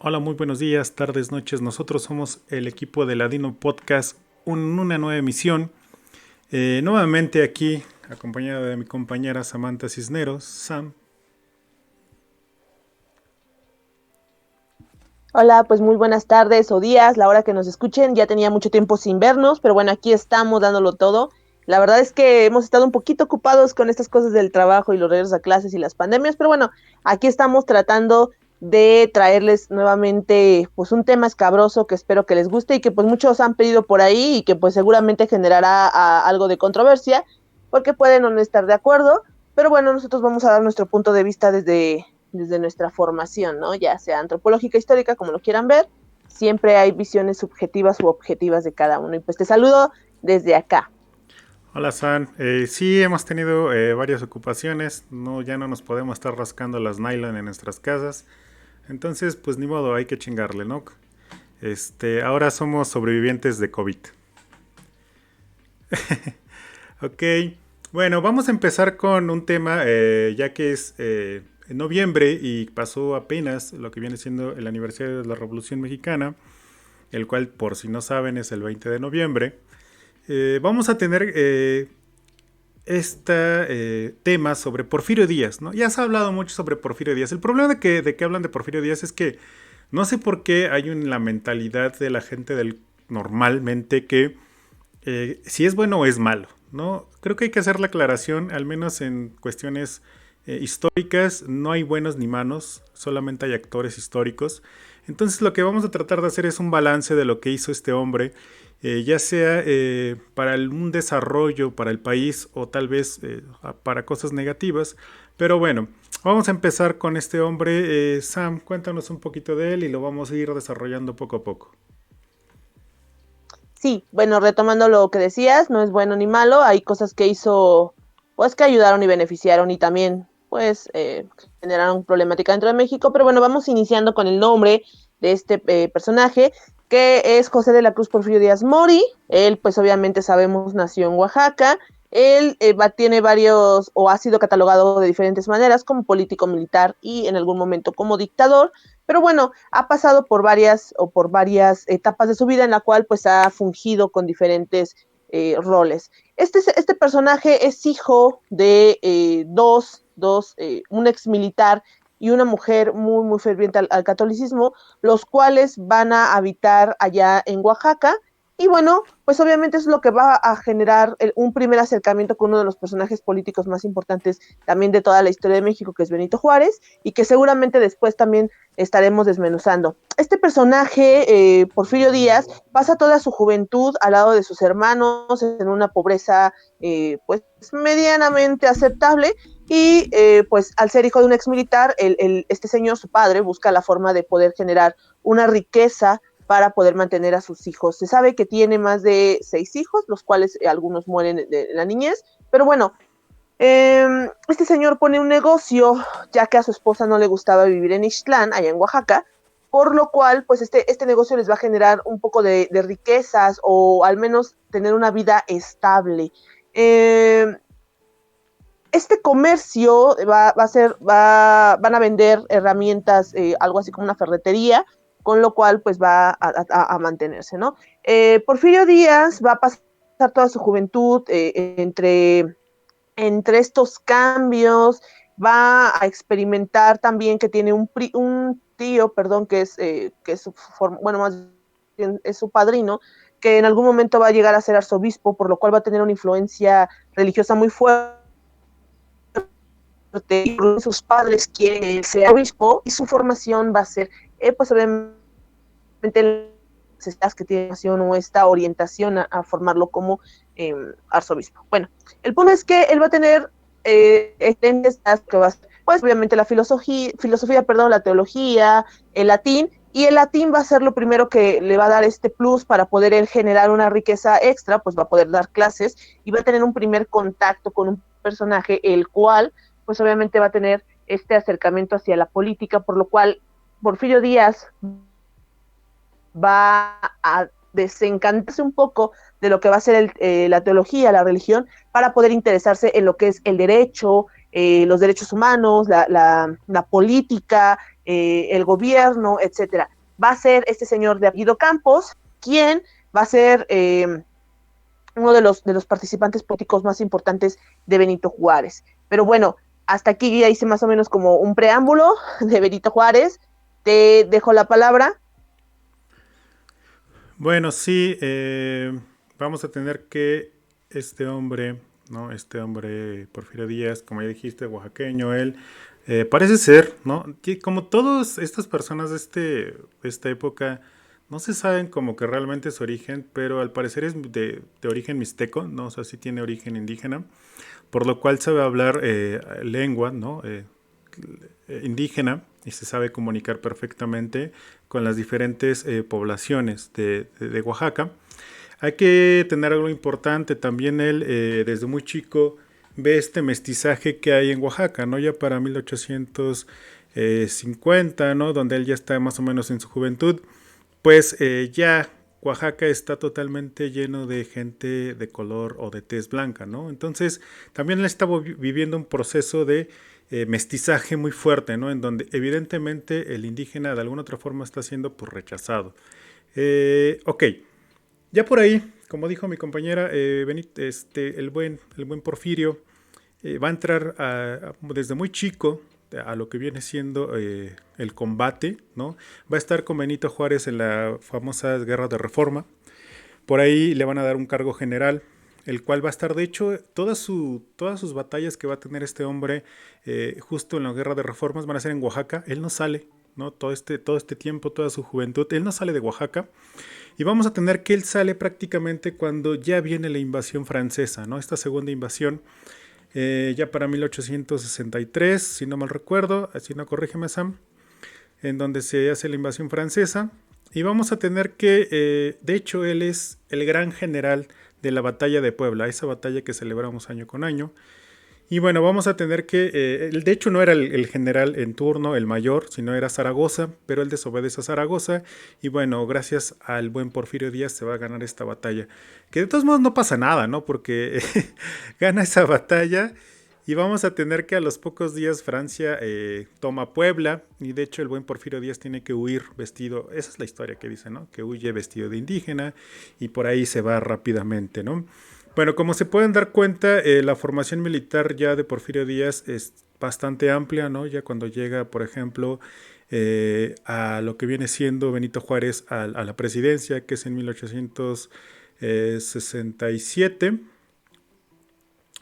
Hola, muy buenos días, tardes, noches. Nosotros somos el equipo de Ladino Podcast, una nueva emisión. Nuevamente aquí, acompañada de mi compañera Samantha Cisneros. Sam. Hola, pues muy buenas tardes o días, la hora que nos escuchen. Ya tenía mucho tiempo sin vernos, pero bueno, aquí estamos dándolo todo. La verdad es que hemos estado un poquito ocupados con estas cosas del trabajo y los regresos a clases y las pandemias, pero bueno, aquí estamos tratando de traerles nuevamente pues un tema escabroso que espero que les guste y que pues muchos han pedido por ahí y que pues seguramente generará algo de controversia porque pueden o no estar de acuerdo, pero bueno, nosotros vamos a dar nuestro punto de vista desde nuestra formación, ¿no? Ya sea antropológica, histórica, como lo quieran ver, siempre hay visiones subjetivas u objetivas de cada uno. Y pues te saludo desde acá. Hola, Sam. Sí, hemos tenido varias ocupaciones. No, ya no nos podemos estar rascando las nylon en nuestras casas. Entonces, pues ni modo, hay que chingarle, ¿no? Ahora somos sobrevivientes de COVID. Ok, bueno, vamos a empezar con un tema, ya que es en noviembre y pasó apenas lo que viene siendo el aniversario de la Revolución Mexicana, el cual, por si no saben, es el 20 de noviembre. Vamos a tener este tema sobre Porfirio Díaz, ¿no? Ya se ha hablado mucho sobre Porfirio Díaz. El problema de que hablan de Porfirio Díaz es que no sé por qué hay en la mentalidad de la gente normalmente que si es bueno o es malo, ¿no? Creo que hay que hacer la aclaración, al menos en cuestiones históricas, no hay buenos ni malos, solamente hay actores históricos. Entonces lo que vamos a tratar de hacer es un balance de lo que hizo este hombre, ya sea para un desarrollo para el país o tal vez para cosas negativas. Pero bueno, vamos a empezar con este hombre. Sam, cuéntanos un poquito de él y lo vamos a ir desarrollando poco a poco. Sí, bueno, retomando lo que decías, no es bueno ni malo, hay cosas que hizo, pues que ayudaron y beneficiaron y también, pues, generaron problemática dentro de México, pero bueno, vamos iniciando con el nombre de este personaje, que es José de la Cruz Porfirio Díaz Mori. Él, pues obviamente sabemos, nació en Oaxaca. Él tiene varios, o ha sido catalogado de diferentes maneras, como político militar y en algún momento como dictador, pero bueno, ha pasado por varias etapas de su vida en la cual pues ha fungido con diferentes roles. Este personaje es hijo de un ex militar y una mujer muy, muy ferviente al catolicismo, los cuales van a habitar allá en Oaxaca. Y bueno, pues obviamente eso es lo que va a generar un primer acercamiento con uno de los personajes políticos más importantes también de toda la historia de México, que es Benito Juárez, y que seguramente después también estaremos desmenuzando. Este personaje, Porfirio Díaz, pasa toda su juventud al lado de sus hermanos en una pobreza pues medianamente aceptable y pues al ser hijo de un ex militar, este señor, su padre, busca la forma de poder generar una riqueza para poder mantener a sus hijos. Se sabe que tiene más de 6 hijos, los cuales algunos mueren de la niñez, pero bueno, este señor pone un negocio, ya que a su esposa no le gustaba vivir en Ixtlán, allá en Oaxaca, por lo cual, pues este negocio les va a generar un poco de riquezas o al menos tener una vida estable. Eh, este comercio van a vender herramientas, algo así como una ferretería, con lo cual pues va a mantenerse, ¿no? Porfirio Díaz va a pasar toda su juventud entre estos cambios, va a experimentar también que tiene un tío, perdón, que es bueno, más bien es su padrino, que en algún momento va a llegar a ser arzobispo, por lo cual va a tener una influencia religiosa muy fuerte, y sus padres quieren ser obispo, y su formación va a ser, pues obviamente, que tiene o esta orientación a formarlo como arzobispo. Bueno, el punto es que él va a tener que va a ser, pues obviamente la filosofía, perdón, la teología, el latín, y el latín va a ser lo primero que le va a dar este plus para poder él generar una riqueza extra, pues va a poder dar clases y va a tener un primer contacto con un personaje, el cual, pues obviamente va a tener este acercamiento hacia la política, por lo cual Porfirio Díaz va a desencantarse un poco de lo que va a ser la teología, la religión, para poder interesarse en lo que es el derecho, los derechos humanos, la política, el gobierno, etcétera. Va a ser este señor de apellido Campos, quien va a ser uno de los participantes políticos más importantes de Benito Juárez. Pero bueno, hasta aquí ya hice más o menos como un preámbulo de Benito Juárez. Te dejo la palabra. Bueno, sí, vamos a tener que este hombre, ¿no? Este hombre, Porfirio Díaz, como ya dijiste, oaxaqueño, él, parece ser, ¿no? Que como todas estas personas de esta época, no se saben como que realmente su origen, pero al parecer es de origen mixteco, ¿no? O sea, sí tiene origen indígena, por lo cual sabe hablar lengua, ¿no? Indígena y se sabe comunicar perfectamente con las diferentes poblaciones de Oaxaca. Hay que tener algo importante, también él desde muy chico ve este mestizaje que hay en Oaxaca, ¿no? Ya para 1850, ¿no? Donde él ya está más o menos en su juventud, pues ya Oaxaca está totalmente lleno de gente de color o de tez blanca, ¿no? Entonces también él estaba viviendo un proceso de mestizaje muy fuerte, ¿no? En donde evidentemente el indígena de alguna otra forma está siendo pues rechazado. Ok, ya por ahí, como dijo mi compañera, el buen Porfirio va a entrar desde muy chico a lo que viene siendo el combate, ¿no? Va a estar con Benito Juárez en la famosa Guerra de Reforma. Por ahí le van a dar un cargo general, el cual va a estar, de hecho, todas sus batallas que va a tener este hombre justo en la Guerra de Reformas van a ser en Oaxaca. Él no sale, ¿no? Todo este tiempo, toda su juventud, él no sale de Oaxaca. Y vamos a tener que él sale prácticamente cuando ya viene la invasión francesa, ¿no? Esta segunda invasión, ya para 1863, si no mal recuerdo, si no corrígeme Sam, en donde se hace la invasión francesa. Y vamos a tener que, de hecho, él es el gran general de la batalla de Puebla, esa batalla que celebramos año con año. Y bueno, vamos a tener que, de hecho no era el general en turno, el mayor, sino era Zaragoza, pero él desobedece a Zaragoza. Y bueno, gracias al buen Porfirio Díaz se va a ganar esta batalla. Que de todos modos no pasa nada, ¿no? Porque gana esa batalla. Y vamos a tener que a los pocos días Francia toma Puebla y de hecho el buen Porfirio Díaz tiene que huir vestido, esa es la historia que dice, ¿no? Que huye vestido de indígena y por ahí se va rápidamente, ¿no? Bueno, como se pueden dar cuenta, la formación militar ya de Porfirio Díaz es bastante amplia, ¿no? Ya cuando llega, por ejemplo, a lo que viene siendo Benito Juárez a la presidencia, que es en 1867.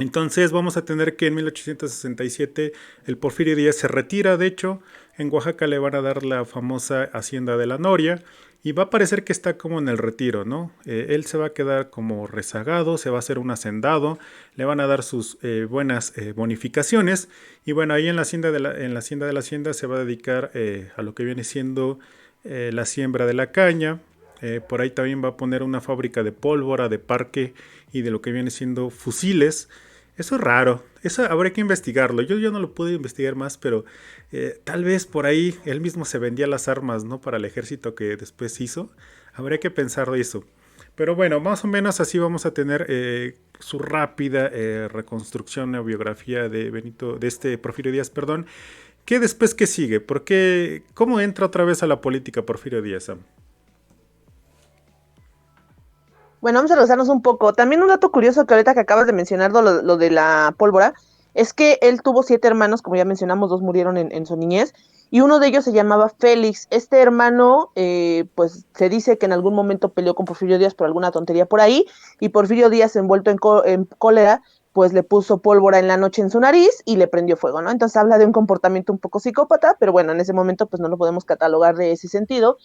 Entonces vamos a tener que en 1867 el Porfirio Díaz se retira, de hecho, en Oaxaca le van a dar la famosa Hacienda de la Noria y va a parecer que está como en el retiro, ¿no? Él se va a quedar como rezagado, se va a hacer un hacendado, le van a dar sus buenas bonificaciones y bueno, ahí en la Hacienda de la Hacienda se va a dedicar a lo que viene siendo la siembra de la caña. Por ahí también va a poner una fábrica de pólvora, de parque y de lo que viene siendo fusiles. Eso es raro, eso habría que investigarlo. Yo no lo pude investigar más, pero tal vez por ahí él mismo se vendía las armas, ¿no? Para el ejército que después hizo. Habría que pensar de eso. Pero bueno, más o menos así vamos a tener su rápida reconstrucción o biografía de este Porfirio Díaz, perdón. ¿Qué después qué sigue? ¿Cómo entra otra vez a la política Porfirio Díaz, Sam? Bueno, vamos a regresarnos un poco. También un dato curioso que ahorita que acabas de mencionar, lo de la pólvora, es que él tuvo 7 hermanos, como ya mencionamos, 2 murieron en su niñez, y uno de ellos se llamaba Félix. Este hermano, pues se dice que en algún momento peleó con Porfirio Díaz por alguna tontería por ahí, y Porfirio Díaz, envuelto en cólera, pues le puso pólvora en la noche en su nariz y le prendió fuego, ¿no? Entonces habla de un comportamiento un poco psicópata, pero bueno, en ese momento pues no lo podemos catalogar de ese sentido,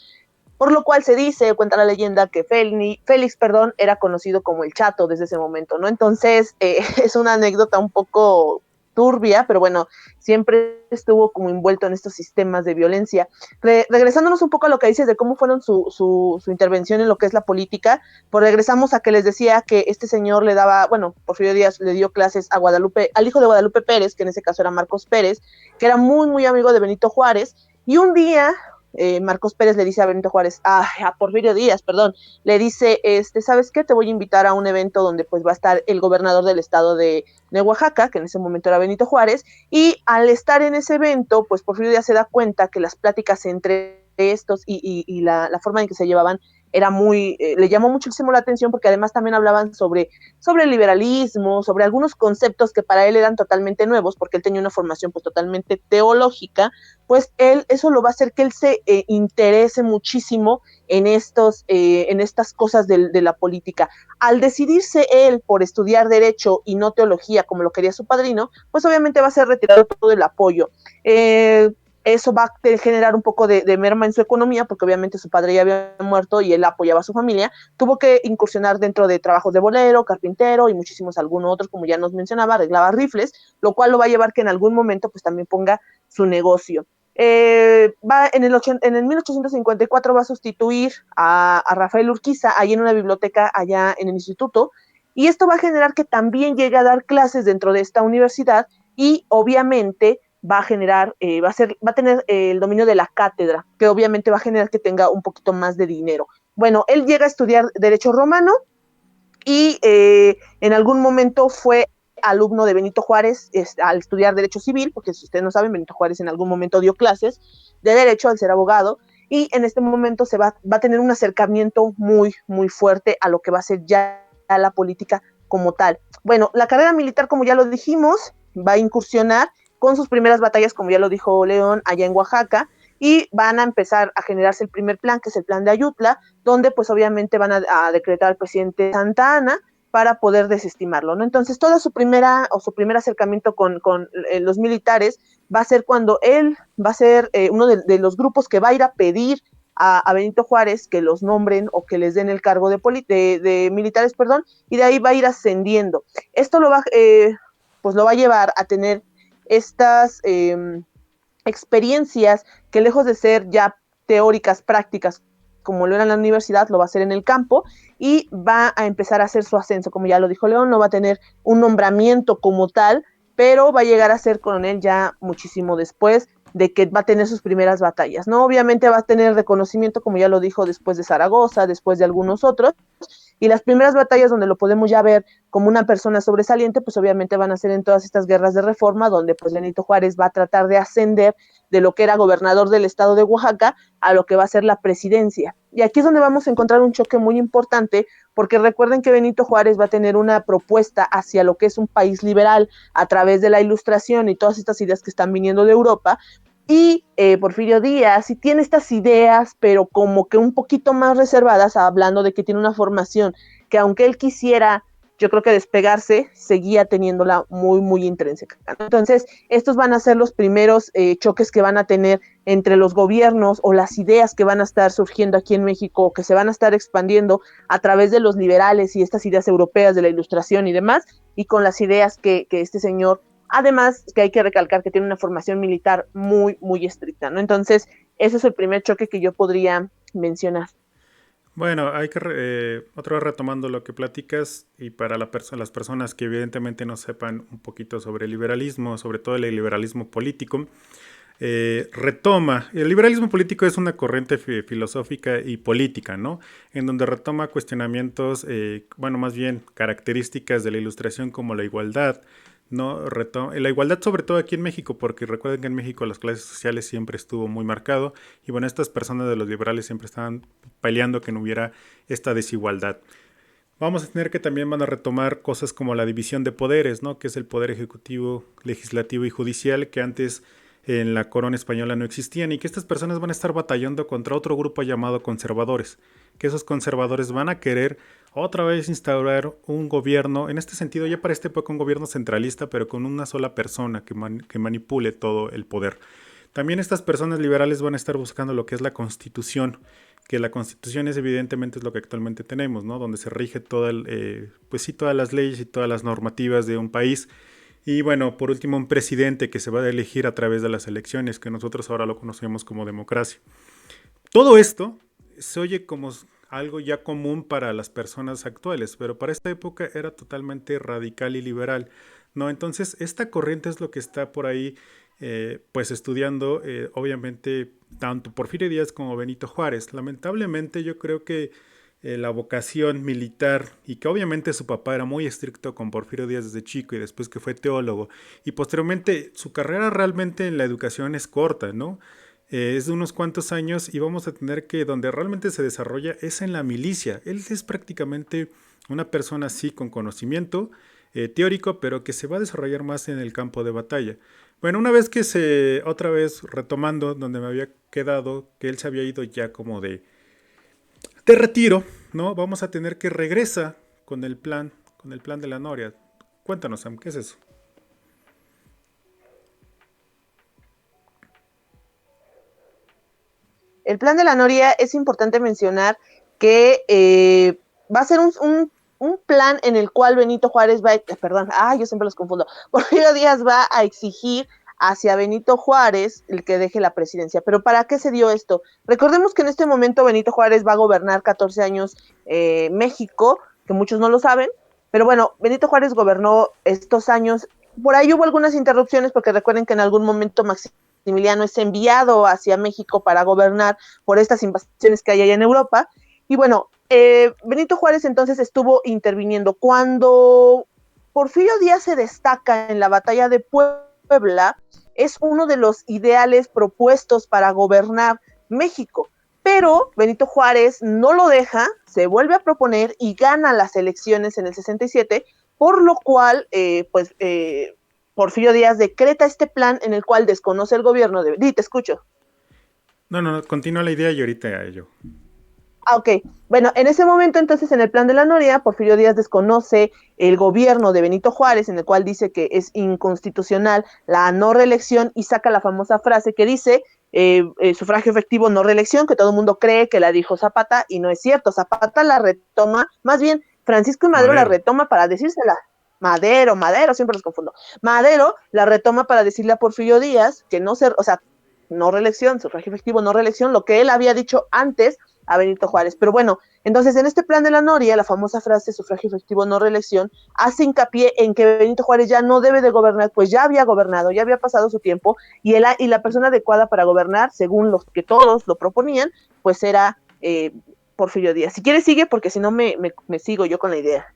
por lo cual se dice, cuenta la leyenda, que Félix, perdón, era conocido como el Chato desde ese momento, ¿no? Entonces, es una anécdota un poco turbia, pero bueno, siempre estuvo como envuelto en estos sistemas de violencia. Regresándonos un poco a lo que dices de cómo fueron su intervención en lo que es la política, pues regresamos a que les decía que este señor le daba, bueno, Porfirio Díaz le dio clases a al hijo de Guadalupe Pérez, que en ese caso era Marcos Pérez, que era muy, muy amigo de Benito Juárez, y un día Marcos Pérez le dice a Benito Juárez, a Porfirio Díaz, perdón, le dice, ¿sabes qué? Te voy a invitar a un evento donde pues va a estar el gobernador del estado de Oaxaca, que en ese momento era Benito Juárez, y al estar en ese evento, pues Porfirio Díaz se da cuenta que las pláticas entre estos y la forma en que se llevaban era muy, le llamó muchísimo la atención porque además también hablaban sobre el liberalismo, sobre algunos conceptos que para él eran totalmente nuevos, porque él tenía una formación pues totalmente teológica, pues eso lo va a hacer que él se interese muchísimo en estas cosas de la política. Al decidirse él por estudiar derecho y no teología como lo quería su padrino, pues obviamente va a ser retirado todo el apoyo. Eso va a generar un poco de merma en su economía, porque obviamente su padre ya había muerto y él apoyaba a su familia. Tuvo que incursionar dentro de trabajos de bolero, carpintero y muchísimos algunos otros, como ya nos mencionaba, arreglaba rifles, lo cual lo va a llevar que en algún momento pues también ponga su negocio. Va en el 1854 va a sustituir a Rafael Urquiza ahí en una biblioteca allá en el instituto, y esto va a generar que también llegue a dar clases dentro de esta universidad, y obviamente va a generar, va a tener el dominio de la cátedra, que obviamente va a generar que tenga un poquito más de dinero. Bueno, él llega a estudiar Derecho Romano y en algún momento fue alumno de Benito Juárez al estudiar Derecho Civil, porque si ustedes no saben, Benito Juárez en algún momento dio clases de Derecho al ser abogado, y en este momento va a tener un acercamiento muy, muy fuerte a lo que va a ser ya la política como tal. Bueno, la carrera militar, como ya lo dijimos, va a incursionar con sus primeras batallas, como ya lo dijo León, allá en Oaxaca, y van a empezar a generarse el primer plan, que es el plan de Ayutla, donde pues obviamente van a decretar al presidente Santa Anna para poder desestimarlo, ¿no? Entonces, toda su primer acercamiento con los militares va a ser cuando él va a ser uno de los grupos que va a ir a pedir a Benito Juárez que los nombren o que les den el cargo de militares, perdón, y de ahí va a ir ascendiendo. Esto pues lo va a llevar a tener estas experiencias que lejos de ser ya teóricas, prácticas, como lo era en la universidad, lo va a hacer en el campo y va a empezar a hacer su ascenso. Como ya lo dijo León, no va a tener un nombramiento como tal, pero va a llegar a ser coronel ya muchísimo después de que va a tener sus primeras batallas, ¿no? Obviamente va a tener reconocimiento, como ya lo dijo, después de Zaragoza, después de algunos otros, y las primeras batallas donde lo podemos ya ver como una persona sobresaliente, pues obviamente van a ser en todas estas guerras de reforma, donde pues Benito Juárez va a tratar de ascender de lo que era gobernador del estado de Oaxaca a lo que va a ser la presidencia. Y aquí es donde vamos a encontrar un choque muy importante, porque recuerden que Benito Juárez va a tener una propuesta hacia lo que es un país liberal a través de la ilustración y todas estas ideas que están viniendo de Europa, y Porfirio Díaz sí tiene estas ideas, pero como que un poquito más reservadas, hablando de que tiene una formación que aunque él quisiera, yo creo que despegarse, seguía teniéndola muy, muy intrínseca. Entonces, estos van a ser los primeros choques que van a tener entre los gobiernos o las ideas que van a estar surgiendo aquí en México, que se van a estar expandiendo a través de los liberales y estas ideas europeas de la ilustración y demás, y con las ideas que este señor. Además, que hay que recalcar que tiene una formación militar muy, muy estricta, ¿no? Entonces, ese es el primer choque que yo podría mencionar. Bueno, hay que, otra vez retomando lo que platicas y para las personas que evidentemente no sepan un poquito sobre el liberalismo, sobre todo el liberalismo político, retoma, el liberalismo político es una corriente filosófica y política, ¿no? En donde retoma cuestionamientos, bueno, más bien características de la ilustración como la igualdad, ¿no? La igualdad sobre todo aquí en México, porque recuerden que en México las clases sociales siempre estuvo muy marcado y bueno, estas personas de los liberales siempre estaban peleando que no hubiera esta desigualdad. Vamos a tener que también van a retomar cosas como la división de poderes, ¿no? Que es el poder ejecutivo, legislativo y judicial, que antes en la corona española no existían y que estas personas van a estar batallando contra otro grupo llamado conservadores, que esos conservadores van a querer otra vez instaurar un gobierno, en este sentido ya para esta época un gobierno centralista, pero con una sola persona que manipule todo el poder. También estas personas liberales van a estar buscando lo que es la constitución, que la constitución es evidentemente es lo que actualmente tenemos, ¿no? Donde se rige pues sí, todas las leyes y todas las normativas de un país. Y bueno, por último, un presidente que se va a elegir a través de las elecciones, que nosotros ahora lo conocemos como democracia. Todo esto se oye como algo ya común para las personas actuales, pero para esta época era totalmente radical y liberal, ¿no? Entonces, esta corriente es lo que está por ahí pues estudiando, obviamente, tanto Porfirio Díaz como Benito Juárez. Lamentablemente yo creo que la vocación militar y que obviamente su papá era muy estricto con Porfirio Díaz desde chico y después que fue teólogo y posteriormente su carrera realmente en la educación es corta, ¿no? Es de unos cuantos años y vamos a tener que donde realmente se desarrolla es en la milicia. Él es prácticamente una persona así con conocimiento teórico, pero que se va a desarrollar más en el campo de batalla. Bueno, una vez que otra vez retomando donde me había quedado, que él se había ido ya como de retiro, ¿no? Vamos a tener que regresa con el plan de la Noria. Cuéntanos, Sam, ¿qué es eso? El plan de la Noria es importante mencionar que va a ser un plan en el cual Benito Juárez va, perdón, yo siempre los confundo, Porfirio Díaz va a exigir hacia Benito Juárez el que deje la presidencia. Pero ¿para qué se dio esto? Recordemos que en este momento Benito Juárez va a gobernar 14 años México, que muchos no lo saben, pero bueno, Benito Juárez gobernó estos años. Por ahí hubo algunas interrupciones porque recuerden que en algún momento Maximiliano es enviado hacia México para gobernar por estas invasiones que hay allá en Europa. Y bueno, Benito Juárez entonces estuvo interviniendo. Cuando Porfirio Díaz se destaca en la batalla de Puebla, es uno de los ideales propuestos para gobernar México. Pero Benito Juárez no lo deja, se vuelve a proponer y gana las elecciones en el 67, por lo cual, Porfirio Díaz decreta este plan en el cual desconoce el gobierno de... Te escucho. No, no, no, continúa la idea y ahorita a ello. Ok. Bueno, en ese momento entonces en el plan de la Noria, Porfirio Díaz desconoce el gobierno de Benito Juárez, en el cual dice que es inconstitucional la no reelección y saca la famosa frase que dice sufragio efectivo, no reelección, que todo el mundo cree que la dijo Zapata y no es cierto. Zapata la retoma, más bien Francisco y Madero la Madero. retoma para decírsela. Madero, siempre los confundo. Madero la retoma para decirle a Porfirio Díaz que no se, o sea, no reelección, sufragio efectivo, no reelección, lo que él había dicho antes a Benito Juárez. Pero bueno, entonces en este plan de la Noria, la famosa frase sufragio efectivo, no reelección, hace hincapié en que Benito Juárez ya no debe de gobernar, pues ya había gobernado, ya había pasado su tiempo, y la persona adecuada para gobernar, según los que todos lo proponían, pues era Porfirio Díaz. Si quieres sigue, porque si no me sigo yo con la idea.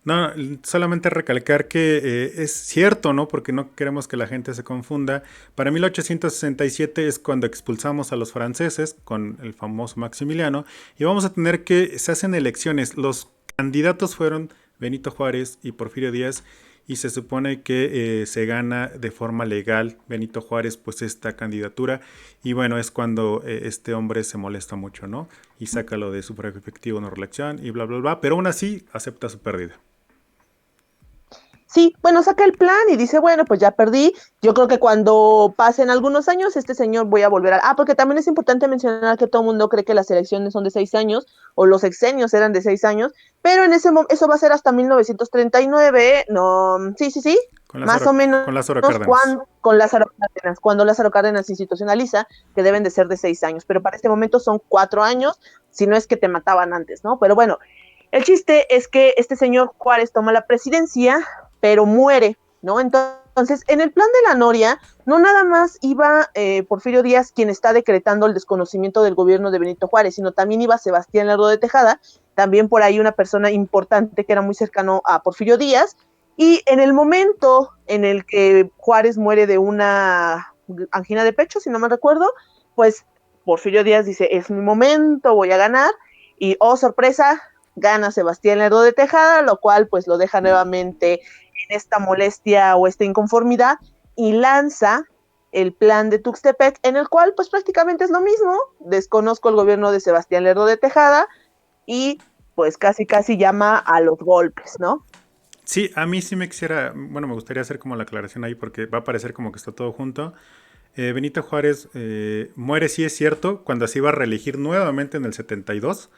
No, solamente recalcar que es cierto, ¿no? Porque no queremos que la gente se confunda. Para 1867 es cuando expulsamos a los franceses con el famoso Maximiliano y vamos a tener que se hacen elecciones. Los candidatos fueron Benito Juárez y Porfirio Díaz y se supone que se gana de forma legal Benito Juárez pues esta candidatura y bueno es cuando este hombre se molesta mucho, ¿no? Y saca lo de sufragio efectivo, no reelección y bla bla bla, pero aún así acepta su pérdida. Sí, bueno, saca el plan y dice, bueno, pues ya perdí. Yo creo que cuando pasen algunos años, este señor voy a volver a... porque también es importante mencionar que todo el mundo cree que las elecciones son de 6 años, o los sexenios eran de 6 años, pero en ese momento, eso va a ser hasta 1939, no, sí, más o menos Con Lázaro Cárdenas. cuando Lázaro Cárdenas institucionaliza que deben de ser de 6 años, pero para este momento son 4 años, si no es que te mataban antes, ¿no? Pero bueno, el chiste es que este señor Juárez toma la presidencia, pero muere, ¿no? Entonces, en el plan de la Noria, no nada más iba Porfirio Díaz quien está decretando el desconocimiento del gobierno de Benito Juárez, sino también iba Sebastián Lerdo de Tejada, también por ahí una persona importante que era muy cercano a Porfirio Díaz, y en el momento en el que Juárez muere de una angina de pecho, si no me recuerdo, pues Porfirio Díaz dice, es mi momento, voy a ganar, y oh sorpresa, gana Sebastián Lerdo de Tejada, lo cual pues lo deja nuevamente en esta molestia o esta inconformidad y lanza el plan de Tuxtepec, en el cual pues prácticamente es lo mismo, desconozco el gobierno de Sebastián Lerdo de Tejada y pues casi llama a los golpes, ¿no? Sí, a mí sí me quisiera, bueno, me gustaría hacer como la aclaración ahí porque va a parecer como que está todo junto. Benito Juárez muere, sí es cierto, cuando se iba a reelegir nuevamente en el 72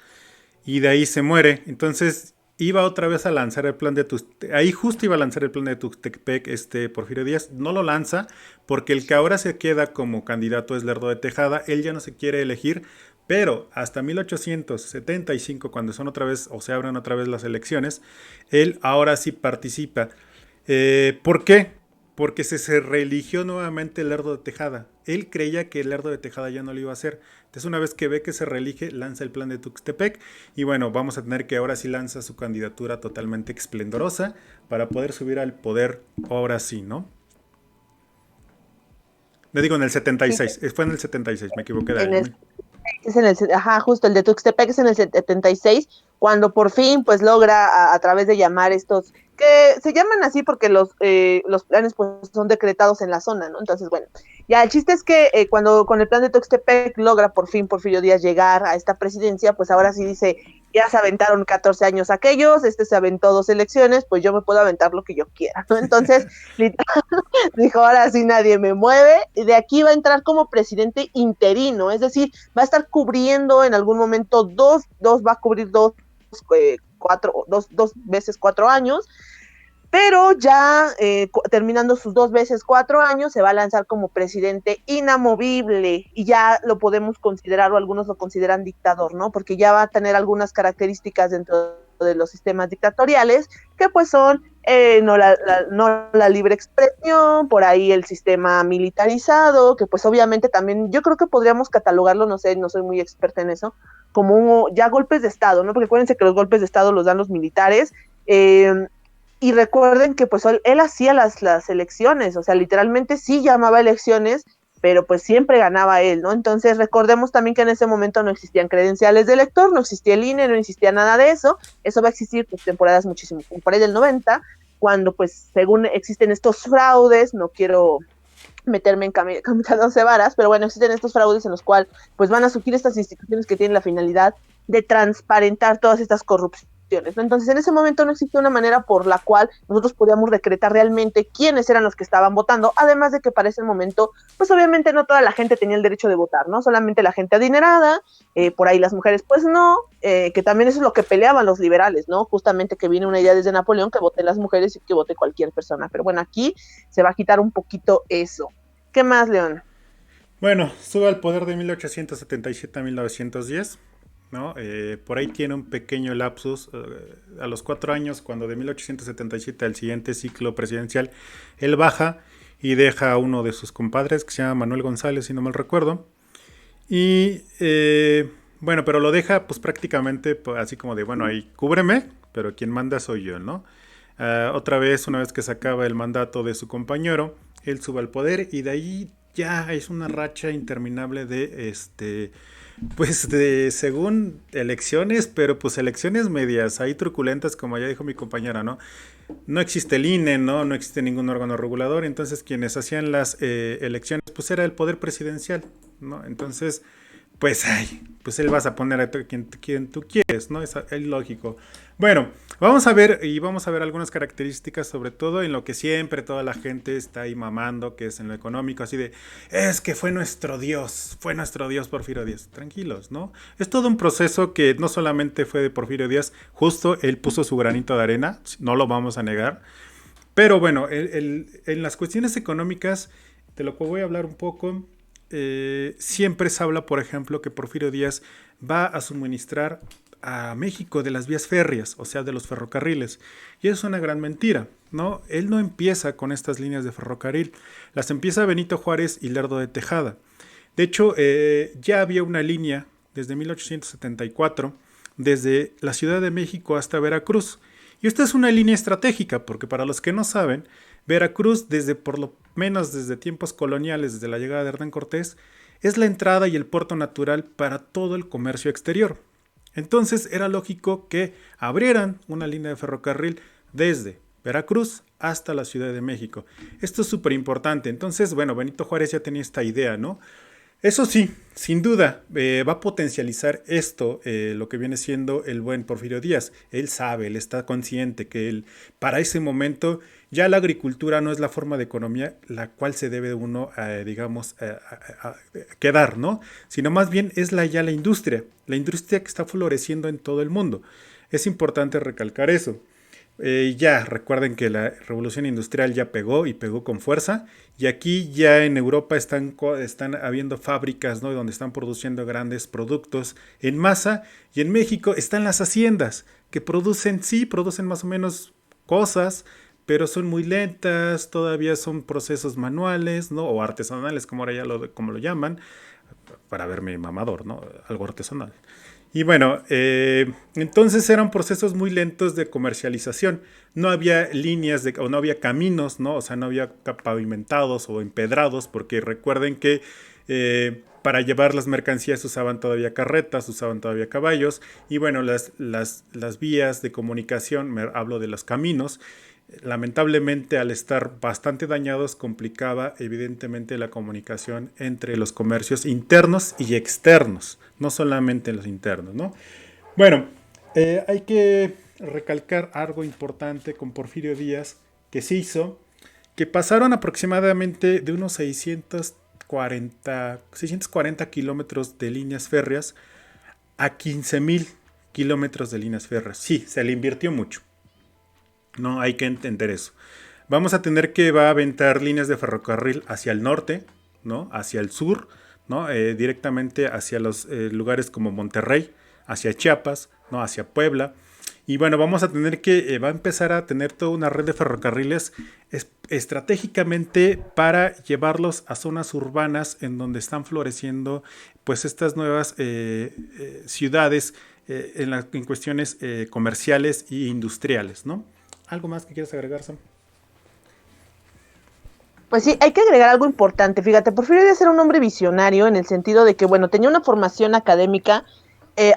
y de ahí se muere. Entonces iba otra vez a lanzar el plan de Tuxtepec. Ahí justo iba a lanzar el plan de Tuxtepec Porfirio Díaz. No lo lanza porque el que ahora se queda como candidato es Lerdo de Tejada. Él ya no se quiere elegir. Pero hasta 1875, cuando son otra vez o se abren otra vez las elecciones, él ahora sí participa. ¿Por qué? porque se reeligió nuevamente Lerdo de Tejada. Él creía que Lerdo de Tejada ya no lo iba a hacer. Entonces una vez que ve que se reelige, lanza el plan de Tuxtepec y bueno, vamos a tener que ahora sí lanza su candidatura totalmente esplendorosa para poder subir al poder ahora sí, ¿no? Le digo en el Sí, 76, fue en el 76, me equivoqué de en año. el es en el, ajá, justo el de Tuxtepec es en el 76, cuando por fin pues logra a través de llamar estos, que se llaman así porque los planes pues son decretados en la zona, ¿no? Entonces, bueno, ya el chiste es que cuando con el plan de Tuxtepec logra por fin Porfirio Díaz llegar a esta presidencia, pues ahora sí dice, ya se aventaron 14 años aquellos, este se aventó 2 elecciones, pues yo me puedo aventar lo que yo quiera, ¿no? Entonces, dijo, ahora sí nadie me mueve, y de aquí va a entrar como presidente interino, es decir, va a estar cubriendo en algún momento va a cubrir dos veces 4 años, pero ya terminando sus 2 veces 4 años se va a lanzar como presidente inamovible y ya lo podemos considerar o algunos lo consideran dictador, ¿no? Porque ya va a tener algunas características dentro de los sistemas dictatoriales que pues son no la libre expresión, por ahí el sistema militarizado, que pues obviamente también yo creo que podríamos catalogarlo, no sé, no soy muy experta en eso, como ya golpes de Estado, ¿no? Porque acuérdense que los golpes de Estado los dan los militares, y recuerden que pues él hacía las elecciones, o sea, literalmente sí llamaba elecciones, pero pues siempre ganaba él, ¿no? Entonces recordemos también que en ese momento no existían credenciales de elector, no existía el INE, no existía nada de eso va a existir pues temporadas muchísimo, por ahí del 90, cuando pues según existen estos fraudes, no quiero meterme en camisa de varas, pero bueno, existen estos fraudes en los cuales pues van a surgir estas instituciones que tienen la finalidad de transparentar todas estas corrupciones, ¿no? Entonces, en ese momento no existía una manera por la cual nosotros podíamos decretar realmente quiénes eran los que estaban votando, además de que para ese momento, pues obviamente no toda la gente tenía el derecho de votar, ¿no? Solamente la gente adinerada, por ahí las mujeres, pues no, que también eso es lo que peleaban los liberales, ¿no? Justamente que viene una idea desde Napoleón que voten las mujeres y que vote cualquier persona, pero bueno, aquí se va a quitar un poquito eso. ¿Qué más, León? Bueno, sube al poder de 1877 a 1910, ¿no? Por ahí tiene un pequeño lapsus a los 4 años, cuando de 1877 al siguiente ciclo presidencial, él baja y deja a uno de sus compadres, que se llama Manuel González, si no mal recuerdo. Y bueno, pero lo deja pues prácticamente pues, así como de, bueno, ahí cúbreme, pero quien manda soy yo, ¿no? Otra vez, una vez que se acaba el mandato de su compañero, él sube al poder y de ahí ya es una racha interminable de pues de según elecciones, pero pues elecciones medias, ahí truculentas, como ya dijo mi compañera, ¿no? No existe el INE, ¿no? No existe ningún órgano regulador, entonces quienes hacían las elecciones, pues era el poder presidencial, ¿no? Entonces, pues, ay, pues él vas a poner a quien tú quieres, ¿no? Es lógico. Bueno, vamos a ver algunas características, sobre todo en lo que siempre toda la gente está ahí mamando, que es en lo económico, así de, es que fue nuestro Dios Porfirio Díaz. Tranquilos, ¿no? Es todo un proceso que no solamente fue de Porfirio Díaz, justo él puso su granito de arena, no lo vamos a negar, pero bueno, en las cuestiones económicas, de lo que voy a hablar un poco, siempre se habla, por ejemplo, que Porfirio Díaz va a suministrar a México de las vías férreas, o sea, de los ferrocarriles. Y eso es una gran mentira, ¿no? Él no empieza con estas líneas de ferrocarril, las empieza Benito Juárez y Lerdo de Tejada. De hecho, ya había una línea desde 1874, desde la Ciudad de México hasta Veracruz. Y esta es una línea estratégica, porque para los que no saben, Veracruz, desde por lo menos desde tiempos coloniales, desde la llegada de Hernán Cortés, es la entrada y el puerto natural para todo el comercio exterior. Entonces era lógico que abrieran una línea de ferrocarril desde Veracruz hasta la Ciudad de México. Esto es súper importante. Entonces, bueno, Benito Juárez ya tenía esta idea, ¿no? Eso sí, sin duda, va a potencializar esto, lo que viene siendo el buen Porfirio Díaz. Él sabe, él está consciente que él, para ese momento, ya la agricultura no es la forma de economía la cual se debe uno, digamos, quedar, ¿no? Sino más bien es ya la industria que está floreciendo en todo el mundo. Es importante recalcar eso. Ya recuerden que la revolución industrial ya pegó y pegó con fuerza, y aquí ya en Europa están habiendo fábricas, ¿no? Donde están produciendo grandes productos en masa, y en México están las haciendas que producen, sí, producen más o menos cosas, pero son muy lentas, todavía son procesos manuales, ¿no? O artesanales, como ahora como lo llaman, para verme mamador, ¿no? Algo artesanal. Y bueno, entonces eran procesos muy lentos de comercialización. No había líneas o no había caminos, ¿no? O sea, no había pavimentados o empedrados, porque recuerden que para llevar las mercancías usaban todavía carretas, usaban todavía caballos. Y bueno, las vías de comunicación, hablo de los caminos, lamentablemente al estar bastante dañados complicaba evidentemente la comunicación entre los comercios internos y externos, no solamente los internos, ¿no? Bueno, hay que recalcar algo importante con Porfirio Díaz que se hizo, que pasaron aproximadamente de unos 640 kilómetros de líneas férreas a 15,000 kilómetros de líneas férreas. Sí, se le invirtió mucho. No, hay que entender eso. Vamos a tener que va a aventar líneas de ferrocarril hacia el norte, ¿no? Hacia el sur, ¿no? Directamente hacia los lugares como Monterrey, hacia Chiapas, ¿no? Hacia Puebla. Y bueno, vamos a tener que, va a empezar a tener toda una red de ferrocarriles estratégicamente para llevarlos a zonas urbanas en donde están floreciendo pues estas nuevas ciudades en cuestiones comerciales e industriales, ¿no? ¿Algo más que quieras agregar, Sam? Pues sí, hay que agregar algo importante. Fíjate, Porfirio Díaz era un hombre visionario en el sentido de que, bueno, tenía una formación académica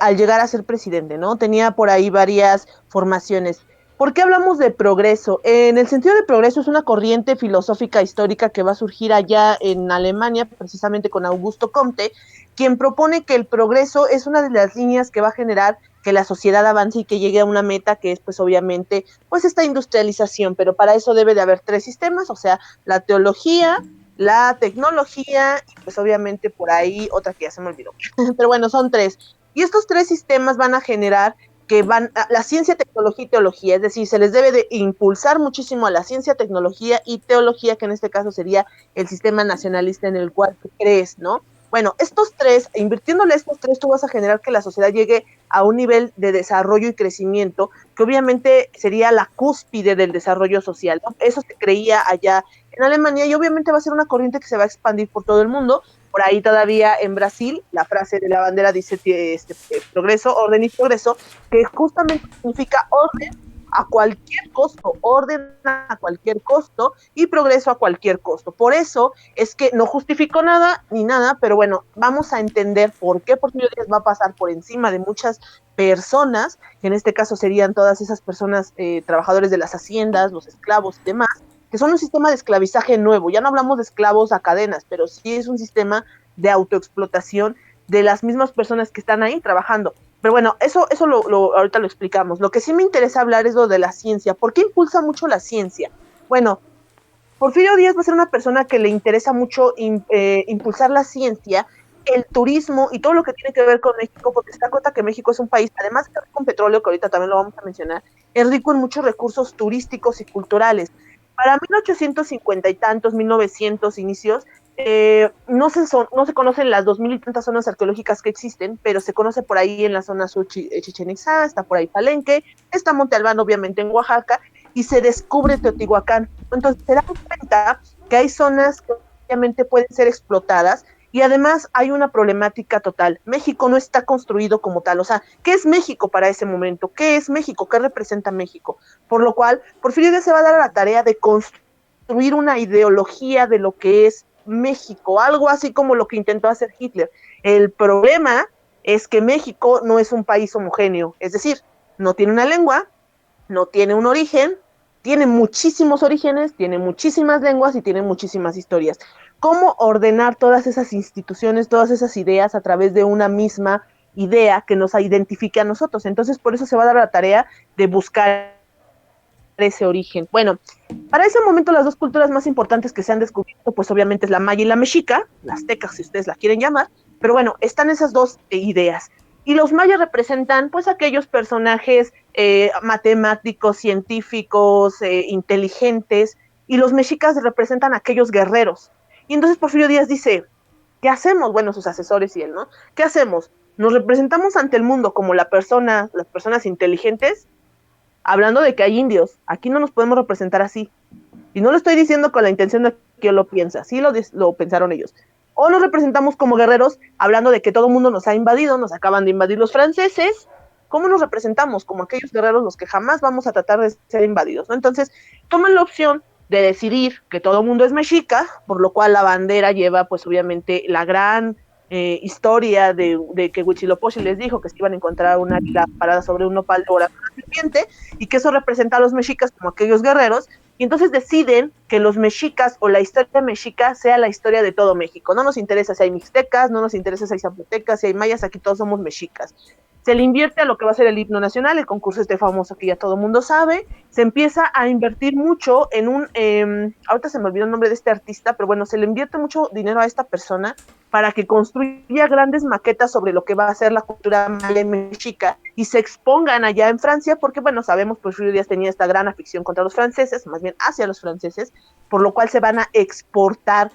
al llegar a ser presidente, ¿no? Tenía por ahí varias formaciones. ¿Por qué hablamos de progreso? En el sentido de progreso es una corriente filosófica histórica que va a surgir allá en Alemania, precisamente con Augusto Comte, quien propone que el progreso es una de las líneas que va a generar que la sociedad avance y que llegue a una meta que es pues obviamente pues esta industrialización, pero para eso debe de haber tres sistemas, o sea, la teología, la tecnología y pues obviamente por ahí otra que ya se me olvidó, pero bueno, son tres. Y estos tres sistemas van a generar que van a la ciencia, tecnología y teología, es decir, se les debe de impulsar muchísimo a la ciencia, tecnología y teología, que en este caso sería el sistema nacionalista en el cual tú crees, ¿no? Bueno, estos tres, invirtiéndole estos tres, tú vas a generar que la sociedad llegue a un nivel de desarrollo y crecimiento que obviamente sería la cúspide del desarrollo social, ¿no? Eso se creía allá en Alemania y obviamente va a ser una corriente que se va a expandir por todo el mundo. Por ahí todavía en Brasil, la frase de la bandera dice progreso, orden y progreso, que justamente significa orden a cualquier costo, orden a cualquier costo y progreso a cualquier costo. Por eso es que no justificó nada ni nada, pero bueno, vamos a entender por qué Porfirio Díaz va a pasar por encima de muchas personas, que en este caso serían todas esas personas, trabajadores de las haciendas, los esclavos y demás, que son un sistema de esclavizaje nuevo. Ya no hablamos de esclavos a cadenas, pero sí es un sistema de autoexplotación de las mismas personas que están ahí trabajando. Pero bueno, eso ahorita lo explicamos. Lo que sí me interesa hablar es lo de la ciencia. ¿Por qué impulsa mucho la ciencia? Bueno, Porfirio Díaz va a ser una persona que le interesa mucho impulsar la ciencia, el turismo y todo lo que tiene que ver con México, porque se da cuenta que México es un país, además de con petróleo, que ahorita también lo vamos a mencionar, es rico en muchos recursos turísticos y culturales. Para 1850 y tantos, 1900 inicios, no se conocen las 2000 y tantas zonas arqueológicas que existen, pero se conoce por ahí en la zona sur Chichen Itzá, está por ahí Palenque, está Monte Albán obviamente en Oaxaca, y se descubre Teotihuacán. Entonces se dan cuenta que hay zonas que obviamente pueden ser explotadas y además hay una problemática total. México no está construido como tal. O sea, ¿qué es México para ese momento? ¿Qué es México? ¿Qué representa México? Por lo cual, Porfirio Díaz se va a dar a la tarea de construir una ideología de lo que es México, algo así como lo que intentó hacer Hitler. El problema es que México no es un país homogéneo, es decir, no tiene una lengua, no tiene un origen, tiene muchísimos orígenes, tiene muchísimas lenguas y tiene muchísimas historias. ¿Cómo ordenar todas esas instituciones, todas esas ideas a través de una misma idea que nos identifique a nosotros? Entonces, por eso se va a dar la tarea de buscar ese origen. Bueno, para ese momento las dos culturas más importantes que se han descubierto, pues obviamente es la maya y la mexica, las tecas si ustedes la quieren llamar, pero bueno, están esas dos ideas. Y los mayas representan pues aquellos personajes matemáticos, científicos, inteligentes, y los mexicas representan aquellos guerreros. Y entonces Porfirio Díaz dice, ¿qué hacemos? Bueno, sus asesores y él, ¿no? ¿Qué hacemos? ¿Nos representamos ante el mundo como las personas inteligentes? hablando de que hay indios, aquí no nos podemos representar así. Y no lo estoy diciendo con la intención de que yo lo piense, así lo pensaron ellos. O nos representamos como guerreros, hablando de que todo el mundo nos ha invadido, nos acaban de invadir los franceses. ¿Cómo nos representamos? Como aquellos guerreros los que jamás vamos a tratar de ser invadidos, ¿no? Entonces, toman la opción de decidir que todo el mundo es mexica, por lo cual la bandera lleva, pues obviamente, la gran historia de que Huitzilopochtli les dijo que se iban a encontrar una águila parada sobre un nopal de oro, una serpiente, y que eso representa a los mexicas como aquellos guerreros, y entonces deciden que los mexicas o la historia mexica sea la historia de todo México. No nos interesa si hay mixtecas, no nos interesa si hay zapotecas, si hay mayas, aquí todos somos mexicas. Se le invierte a lo que va a ser el himno nacional, el concurso este famoso que ya todo el mundo sabe, se empieza a invertir mucho en ahorita se me olvidó el nombre de este artista, pero bueno, se le invierte mucho dinero a esta persona para que construya grandes maquetas sobre lo que va a ser la cultura maya mexica y se expongan allá en Francia, porque bueno, sabemos, pues Porfirio Díaz tenía esta gran afición contra los franceses, más bien hacia los franceses, por lo cual se van a exportar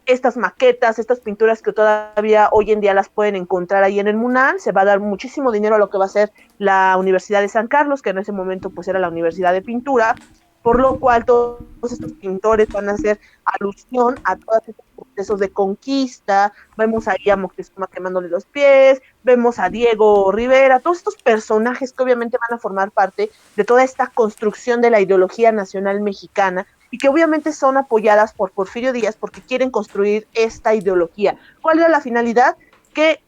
estas maquetas, estas pinturas que todavía hoy en día las pueden encontrar ahí en el MUNAL. Se va a dar muchísimo dinero a lo que va a ser la Universidad de San Carlos, que en ese momento pues era la Universidad de Pintura, por lo cual todos estos pintores van a hacer alusión a todos estos procesos de conquista. Vemos ahí a Moctezuma quemándole los pies, vemos a Diego Rivera, todos estos personajes que obviamente van a formar parte de toda esta construcción de la ideología nacional mexicana, y que obviamente son apoyadas por Porfirio Díaz porque quieren construir esta ideología. ¿Cuál era la finalidad? Que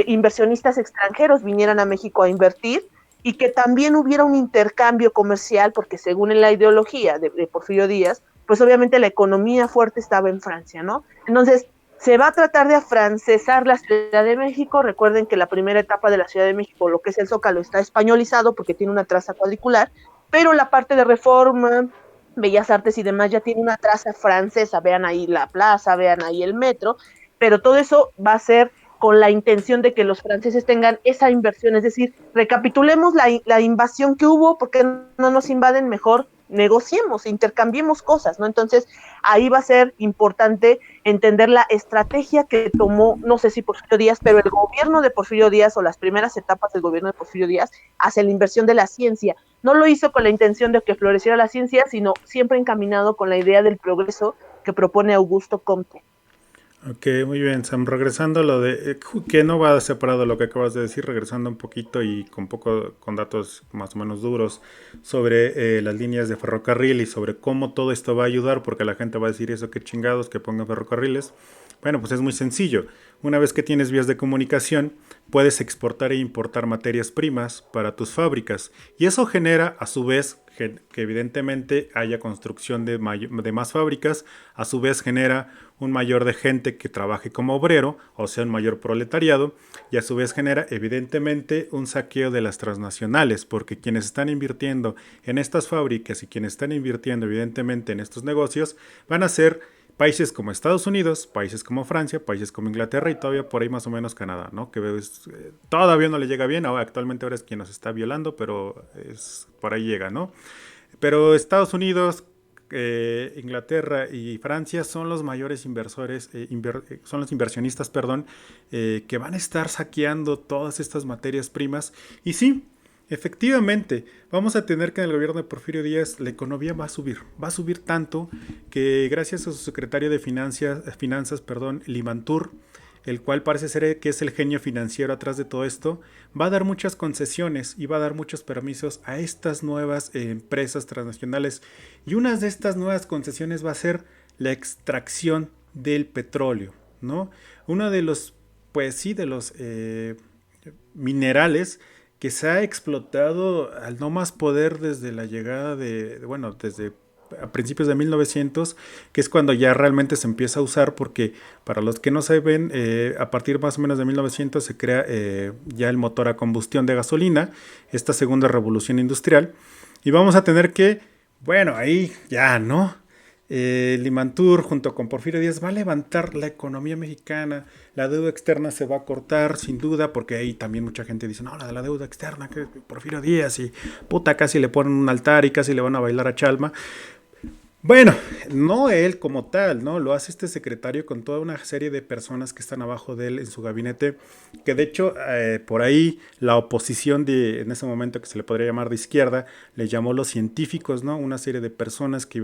inversionistas extranjeros vinieran a México a invertir y que también hubiera un intercambio comercial, porque según en la ideología de Porfirio Díaz, pues obviamente la economía fuerte estaba en Francia, ¿no? Entonces, se va a tratar de afrancesar la Ciudad de México. Recuerden que la primera etapa de la Ciudad de México, lo que es el Zócalo, está españolizado porque tiene una traza cuadricular, pero la parte de Reforma, Bellas Artes y demás ya tiene una traza francesa. Vean ahí la plaza, vean ahí el metro, pero todo eso va a ser con la intención de que los franceses tengan esa inversión. Es decir, recapitulemos la invasión que hubo, porque no nos invaden, mejor negociemos, intercambiemos cosas, ¿no? Entonces, ahí va a ser importante entender la estrategia que tomó, no sé si Porfirio Díaz, pero el gobierno de Porfirio Díaz o las primeras etapas del gobierno de Porfirio Díaz hacia la inversión de la ciencia. No lo hizo con la intención de que floreciera la ciencia, sino siempre encaminado con la idea del progreso que propone Augusto Comte. Ok, muy bien, Sam. Regresando a lo de que no va separado de lo que acabas de decir, regresando un poquito y con datos más o menos duros sobre las líneas de ferrocarril y sobre cómo todo esto va a ayudar, porque la gente va a decir eso, que chingados que pongan ferrocarriles. Bueno, pues es muy sencillo. Una vez que tienes vías de comunicación, puedes exportar e importar materias primas para tus fábricas. Y eso genera, a su vez, que evidentemente haya construcción de más fábricas. A su vez genera un mayor de gente que trabaje como obrero, o sea, un mayor proletariado. Y a su vez genera, evidentemente, un saqueo de las transnacionales, porque quienes están invirtiendo en estas fábricas y quienes están invirtiendo, evidentemente, en estos negocios, van a ser países como Estados Unidos, países como Francia, países como Inglaterra y todavía por ahí más o menos Canadá, ¿no? Que todavía no le llega bien, actualmente ahora es quien nos está violando, pero por ahí llega, ¿no? Pero Estados Unidos, Inglaterra y Francia son los mayores inversores, son los inversionistas, perdón, que van a estar saqueando todas estas materias primas. Y sí, efectivamente, vamos a tener que en el gobierno de Porfirio Díaz la economía va a subir tanto que gracias a su secretario de finanzas, Limantur, el cual parece ser que es el genio financiero atrás de todo esto, va a dar muchas concesiones y va a dar muchos permisos a estas nuevas empresas transnacionales. Y una de estas nuevas concesiones va a ser la extracción del petróleo, ¿no? Uno de los, pues sí, de los minerales que se ha explotado al no más poder desde la llegada desde a principios de 1900, que es cuando ya realmente se empieza a usar, porque para los que no saben, a partir más o menos de 1900 se crea ya el motor a combustión de gasolina, esta segunda revolución industrial, y vamos a tener que, bueno, ahí ya, ¿no? Limantur junto con Porfirio Díaz va a levantar la economía mexicana, la deuda externa se va a cortar sin duda, porque ahí también mucha gente dice, no, la deuda externa, que Porfirio Díaz, y puta, casi le ponen un altar y casi le van a bailar a Chalma. Bueno, no él como tal, ¿no? Lo hace este secretario con toda una serie de personas que están abajo de él en su gabinete, que de hecho por ahí la oposición en ese momento que se le podría llamar de izquierda, le llamó los científicos, ¿no? Una serie de personas que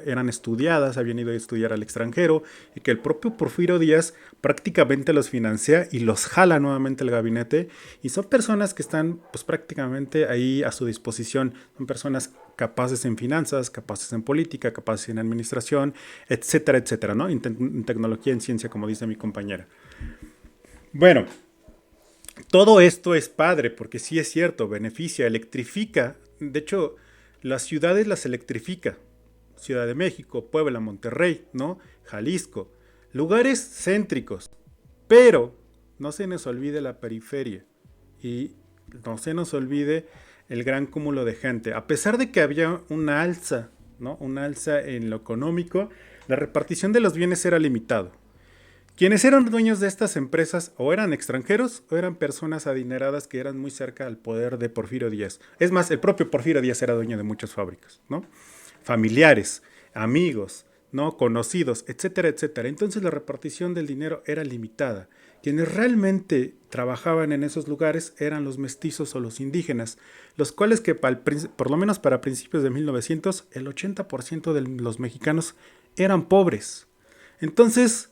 eran estudiadas, habían ido a estudiar al extranjero y que el propio Porfirio Díaz prácticamente los financia y los jala nuevamente al gabinete y son personas que están pues prácticamente ahí a su disposición, son personas capaces en finanzas, capaces en política, capaces en administración, etcétera, etcétera, ¿no? En tecnología, en ciencia, como dice mi compañera. Bueno, todo esto es padre porque sí es cierto, beneficia, electrifica. De hecho, las ciudades las electrifica. Ciudad de México, Puebla, Monterrey, ¿no? Jalisco. Lugares céntricos. Pero no se nos olvide la periferia. Y no se nos olvide el gran cúmulo de gente. A pesar de que había una alza, ¿no? Una alza en lo económico, la repartición de los bienes era limitado. Quienes eran dueños de estas empresas o eran extranjeros o eran personas adineradas que eran muy cerca al poder de Porfirio Díaz. Es más, el propio Porfirio Díaz era dueño de muchas fábricas, ¿no? Familiares, amigos, ¿no? Conocidos, etcétera, etcétera. Entonces la repartición del dinero era limitada. Quienes realmente trabajaban en esos lugares eran los mestizos o los indígenas, los cuales que por lo menos para principios de 1900 el 80% de los mexicanos eran pobres. Entonces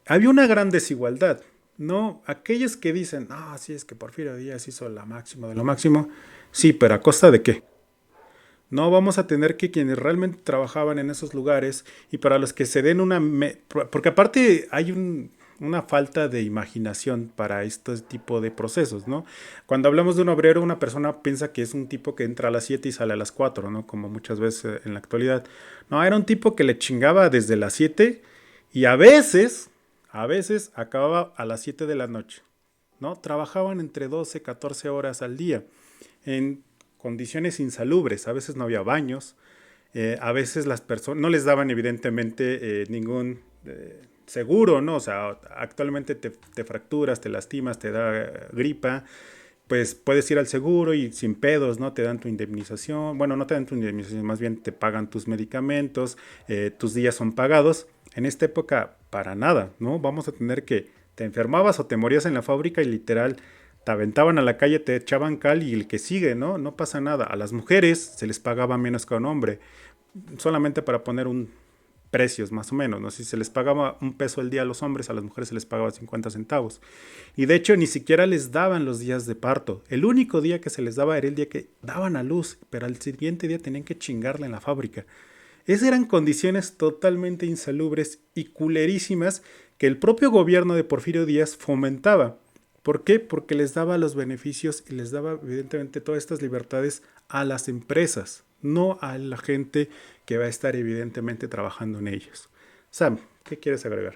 había una gran desigualdad, ¿no? Aquellos que dicen, ah, sí, es que Porfirio Díaz hizo la máxima de lo máximo, sí, pero ¿a costa de qué? No vamos a tener que quienes realmente trabajaban en esos lugares y para los que se den porque aparte hay una falta de imaginación para este tipo de procesos, ¿no? Cuando hablamos de un obrero, una persona piensa que es un tipo que entra a las 7 y sale a las 4, ¿no? Como muchas veces en la actualidad. No, era un tipo que le chingaba desde las 7 y a veces acababa a las 7 de la noche, ¿no? Trabajaban entre 12 y 14 horas al día en condiciones insalubres, a veces no había baños, a veces las personas no les daban evidentemente ningún seguro, ¿no? O sea, actualmente te fracturas, te lastimas, te da gripa, pues puedes ir al seguro y sin pedos, ¿no? Te dan tu indemnización, bueno, no te dan tu indemnización, más bien te pagan tus medicamentos, tus días son pagados. En esta época, para nada, ¿no? Vamos a tener que te enfermabas o te morías en la fábrica y literal te aventaban a la calle, te echaban cal y el que sigue, ¿no? No pasa nada. A las mujeres se les pagaba menos que a un hombre, solamente para poner un precios más o menos, ¿no? Si se les pagaba $1 al día a los hombres, a las mujeres se les pagaba 50 centavos. Y de hecho ni siquiera les daban los días de parto. El único día que se les daba era el día que daban a luz, pero al siguiente día tenían que chingarla en la fábrica. Esas eran condiciones totalmente insalubres y culerísimas que el propio gobierno de Porfirio Díaz fomentaba. ¿Por qué? Porque les daba los beneficios y les daba evidentemente todas estas libertades a las empresas, no a la gente que va a estar evidentemente trabajando en ellos. Sam, ¿qué quieres agregar?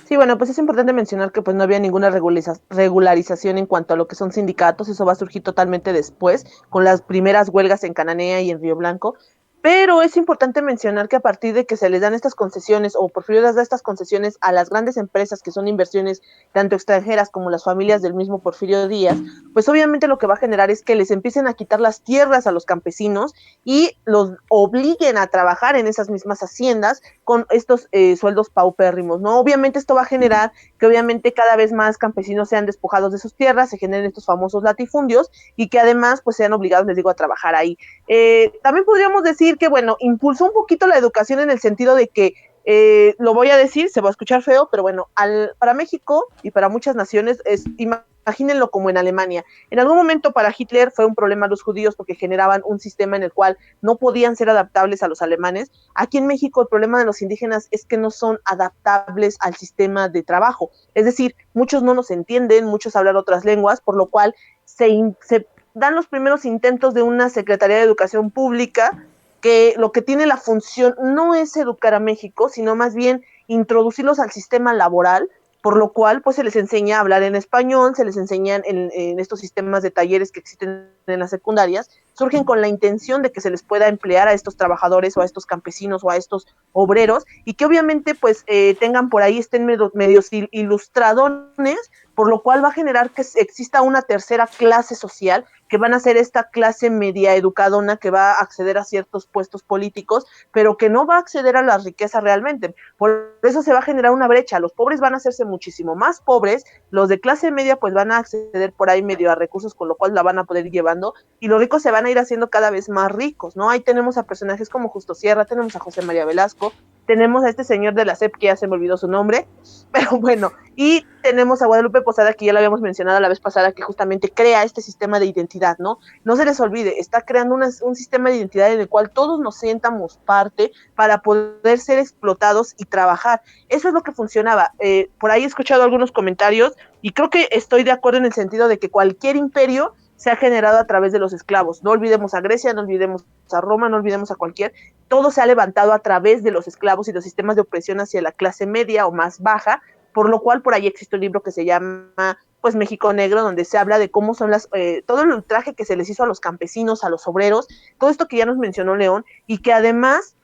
Sí, bueno, pues es importante mencionar que pues no había ninguna regularización en cuanto a lo que son sindicatos, eso va a surgir totalmente después, con las primeras huelgas en Cananea y en Río Blanco, pero es importante mencionar que a partir de que se les dan estas concesiones, o Porfirio les da estas concesiones a las grandes empresas que son inversiones tanto extranjeras como las familias del mismo Porfirio Díaz, pues obviamente lo que va a generar es que les empiecen a quitar las tierras a los campesinos y los obliguen a trabajar en esas mismas haciendas con estos sueldos paupérrimos, ¿no? Obviamente esto va a generar que obviamente cada vez más campesinos sean despojados de sus tierras, se generen estos famosos latifundios y que además pues sean obligados, les digo, a trabajar ahí. También podríamos decir que, bueno, impulsó un poquito la educación en el sentido de que lo voy a decir, se va a escuchar feo, pero bueno, para México y para muchas naciones, imagínenlo como en Alemania. En algún momento para Hitler fue un problema los judíos porque generaban un sistema en el cual no podían ser adaptables a los alemanes. Aquí en México el problema de los indígenas es que no son adaptables al sistema de trabajo. Es decir, muchos no nos entienden, muchos hablan otras lenguas, por lo cual se dan los primeros intentos de una Secretaría de Educación Pública que lo que tiene la función no es educar a México, sino más bien introducirlos al sistema laboral, por lo cual pues se les enseña a hablar en español, se les enseñan en estos sistemas de talleres que existen en las secundarias, surgen con la intención de que se les pueda emplear a estos trabajadores o a estos campesinos o a estos obreros y que obviamente pues tengan por ahí, estén medios ilustradones, por lo cual va a generar que exista una tercera clase social que van a ser esta clase media educadona que va a acceder a ciertos puestos políticos, pero que no va a acceder a la riqueza realmente. Por eso se va a generar una brecha. Los pobres van a hacerse muchísimo más pobres, los de clase media pues van a acceder por ahí medio a recursos, con lo cual la van a poder ir llevando, y los ricos se van a ir haciendo cada vez más ricos, ¿no? Ahí tenemos a personajes como Justo Sierra, tenemos a José María Velasco, tenemos a este señor de la SEP, que ya se me olvidó su nombre, pero bueno, y tenemos a Guadalupe Posada, que ya lo habíamos mencionado la vez pasada, que justamente crea este sistema de identidad, ¿no? No se les olvide, está creando un sistema de identidad en el cual todos nos sientamos parte para poder ser explotados y trabajar. Eso es lo que funcionaba. Por ahí he escuchado algunos comentarios y creo que estoy de acuerdo en el sentido de que cualquier imperio se ha generado a través de los esclavos. No olvidemos a Grecia, no olvidemos a Roma, no olvidemos a cualquier. Todo se ha levantado a través de los esclavos y los sistemas de opresión hacia la clase media o más baja, por lo cual por ahí existe un libro que se llama pues México Negro, donde se habla de cómo son todo el ultraje que se les hizo a los campesinos, a los obreros, todo esto que ya nos mencionó León, y que además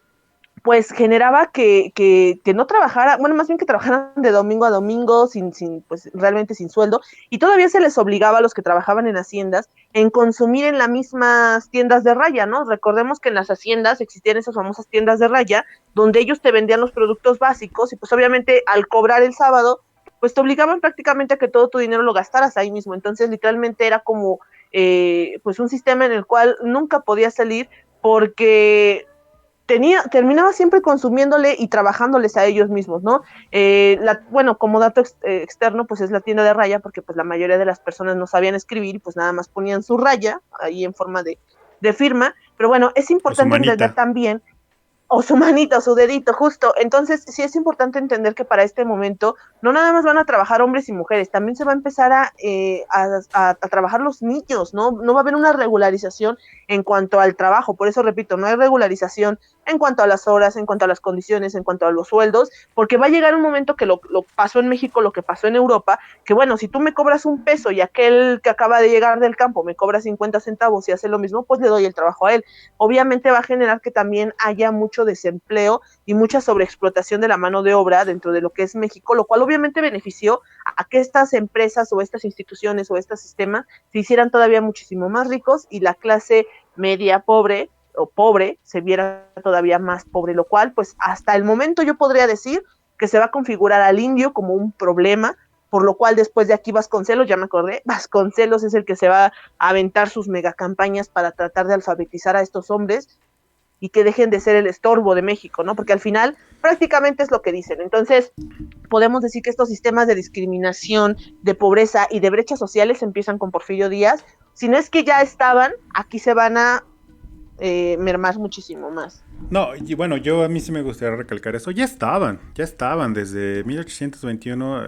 pues generaba que no trabajara, bueno, más bien que trabajaran de domingo a domingo, pues realmente sin sueldo, y todavía se les obligaba a los que trabajaban en haciendas en consumir en las mismas tiendas de raya, ¿no? Recordemos que en las haciendas existían esas famosas tiendas de raya, donde ellos te vendían los productos básicos, y pues obviamente al cobrar el sábado, pues te obligaban prácticamente a que todo tu dinero lo gastaras ahí mismo, entonces literalmente era como, pues un sistema en el cual nunca podías salir, porque terminaba siempre consumiéndole y trabajándoles a ellos mismos, ¿no? Bueno, como dato externo, pues es la tienda de raya, porque pues la mayoría de las personas no sabían escribir y pues nada más ponían su raya ahí en forma de firma, pero bueno, es O su importante entender manita. también o su manito, o su dedito, justo. Entonces, sí es importante entender que para este momento no nada más van a trabajar hombres y mujeres, también se va a empezar a trabajar los niños, ¿no? No va a haber una regularización en cuanto al trabajo, por eso repito, no hay regularización en cuanto a las horas, en cuanto a las condiciones, en cuanto a los sueldos, porque va a llegar un momento que lo pasó en México, lo que pasó en Europa, que bueno, si tú me cobras un peso y aquel que acaba de llegar del campo me cobra 50 centavos y hace lo mismo, pues le doy el trabajo a él. Obviamente va a generar que también haya mucho desempleo y mucha sobreexplotación de la mano de obra dentro de lo que es México, lo cual obviamente benefició a que estas empresas o estas instituciones o estos sistemas se hicieran todavía muchísimo más ricos y la clase media pobre o pobre se viera todavía más pobre, lo cual pues hasta el momento yo podría decir que se va a configurar al indio como un problema, por lo cual después de aquí Vasconcelos, ya me acordé, Vasconcelos es el que se va a aventar sus megacampañas para tratar de alfabetizar a estos hombres y que dejen de ser el estorbo de México, ¿no? Porque al final prácticamente es lo que dicen. Entonces, podemos decir que estos sistemas de discriminación, de pobreza y de brechas sociales empiezan con Porfirio Díaz. Si no es que ya estaban, aquí se van a mermar muchísimo más. No, y bueno, a mí sí me gustaría recalcar eso. Ya estaban desde 1821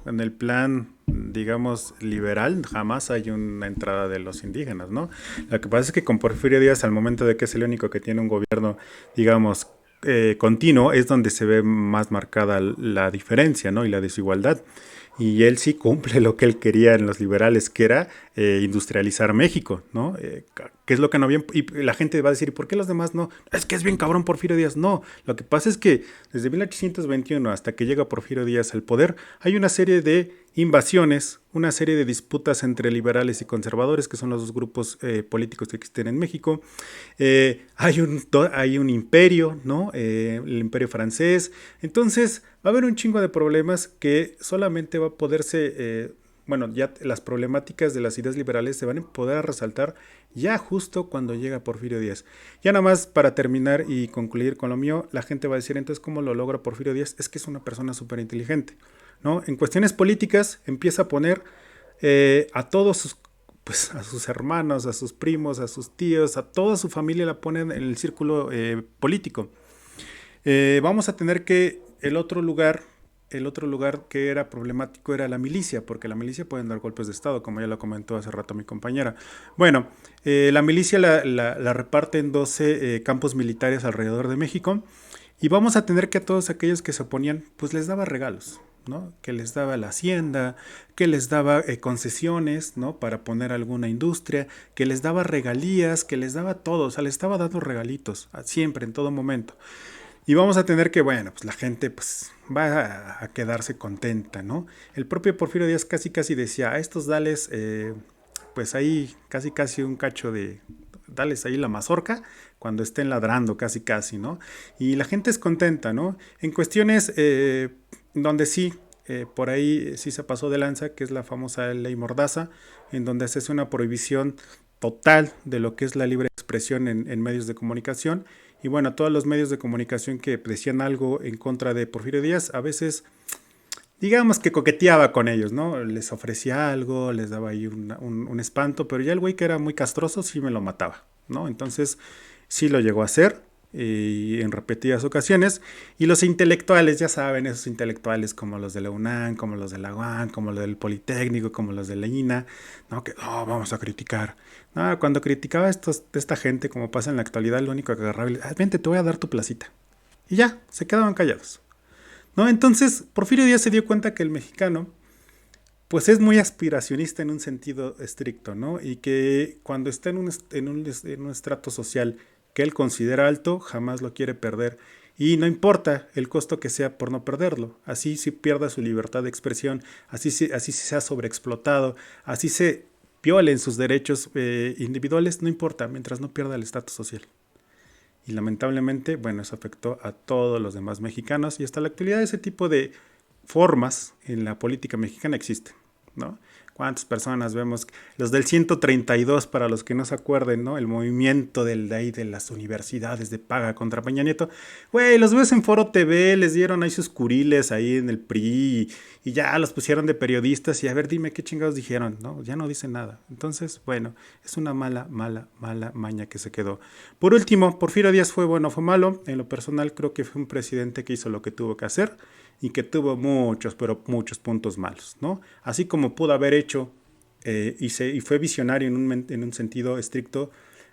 en el plan, digamos, liberal. Jamás hay una entrada de los indígenas, ¿no? Lo que pasa es que con Porfirio Díaz, al momento de que es el único que tiene un gobierno, digamos, continuo, es donde se ve más marcada la diferencia, ¿no? Y la desigualdad. Y él sí cumple lo que él quería en los liberales, que era industrializar México, ¿no? Que es lo que no habían... Y la gente va a decir, ¿por qué los demás no? Es que es bien cabrón Porfirio Díaz. No, lo que pasa es que desde 1821 hasta que llega Porfirio Díaz al poder, hay una serie de invasiones, una serie de disputas entre liberales y conservadores, que son los dos grupos políticos que existen en México. Hay un imperio, ¿no? El imperio francés. Entonces va a haber un chingo de problemas que solamente va a poderse... bueno, ya las problemáticas de las ideas liberales se van a poder resaltar ya justo cuando llega Porfirio Díaz. Ya nada más para terminar y concluir con lo mío, la gente va a decir, entonces, ¿cómo lo logra Porfirio Díaz? Es que es una persona súper inteligente, ¿no? En cuestiones políticas empieza a poner a todos sus, pues, a sus hermanos, a sus primos, a sus tíos, a toda su familia la ponen en el círculo político. Vamos a tener que el otro lugar que era problemático era la milicia, porque la milicia puede dar golpes de Estado, como ya lo comentó hace rato mi compañera. Bueno, la milicia la reparte en 12 campos militares alrededor de México, y vamos a tener que a todos aquellos que se oponían, pues les daba regalos, ¿no? Que les daba la hacienda, que les daba concesiones, ¿no? Para poner alguna industria, que les daba regalías, que les daba todo, o sea, les estaba dando regalitos, siempre, en todo momento. Y vamos a tener que, bueno, pues la gente pues va a quedarse contenta, ¿no? El propio Porfirio Díaz casi decía, a estos dales pues ahí casi un cacho de, dales ahí la mazorca cuando estén ladrando casi, ¿no? Y la gente es contenta, ¿no? En cuestiones donde sí, por ahí sí se pasó de lanza, que es la famosa ley Mordaza, en donde se hace una prohibición total de lo que es la libre expresión en medios de comunicación. Y bueno, todos los medios de comunicación que decían algo en contra de Porfirio Díaz, a veces digamos que coqueteaba con ellos, ¿no? Les ofrecía algo, les daba ahí un espanto, pero ya el güey que era muy castroso sí me lo mataba, ¿no? Entonces sí lo llegó a hacer en repetidas ocasiones. Y los intelectuales, ya saben, esos intelectuales como los de la UNAM, como los de la UAM, como los del Politécnico, como los de la INA, ¿no? Que oh, vamos a criticar. No, cuando criticaba a esta gente, como pasa en la actualidad, lo único que agarraba y vente, te voy a dar tu placita. Y ya, se quedaban callados. ¿No? Entonces, Porfirio Díaz se dio cuenta que el mexicano, pues es muy aspiracionista en un sentido estricto, ¿no? Y que cuando está en un estrato social que él considera alto, jamás lo quiere perder. Y no importa el costo que sea por no perderlo. Así si pierda su libertad de expresión, así si sea sobreexplotado, así se violen sus derechos individuales, no importa, mientras no pierda el estatus social. Y lamentablemente, bueno, eso afectó a todos los demás mexicanos y hasta la actualidad ese tipo de formas en la política mexicana existen, ¿no? ¿Cuántas personas vemos? Los del 132, para los que no se acuerden, ¿no? El movimiento de ahí de las universidades de paga contra Peña Nieto. Güey, los ves en Foro TV, les dieron ahí sus curiles ahí en el PRI y ya los pusieron de periodistas y a ver, dime qué chingados dijeron, ¿no? Ya no dicen nada. Entonces, bueno, es una mala maña que se quedó. Por último, Porfirio Díaz fue bueno, fue malo. En lo personal creo que fue un presidente que hizo lo que tuvo que hacer y que tuvo muchos, pero muchos puntos malos, ¿no? Así como pudo haber hecho y fue visionario en un sentido estricto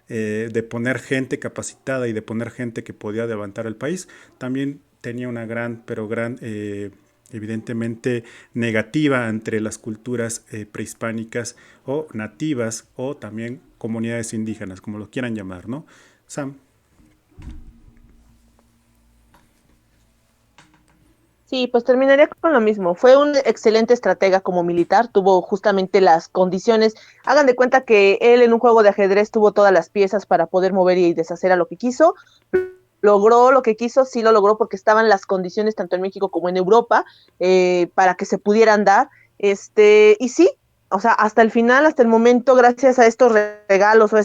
de poner gente capacitada y de poner gente que podía levantar el país, también tenía una gran, pero gran, evidentemente negativa entre las culturas prehispánicas o nativas o también comunidades indígenas, como lo quieran llamar, ¿no? Sam. Sí, pues terminaría con lo mismo. Fue un excelente estratega como militar, tuvo justamente las condiciones. Hagan de cuenta que él en un juego de ajedrez tuvo todas las piezas para poder mover y deshacer a lo que quiso. Logró lo que quiso, sí lo logró porque estaban las condiciones tanto en México como en Europa para que se pudieran dar. Y sí, o sea, hasta el final, hasta el momento, gracias a estos regalos o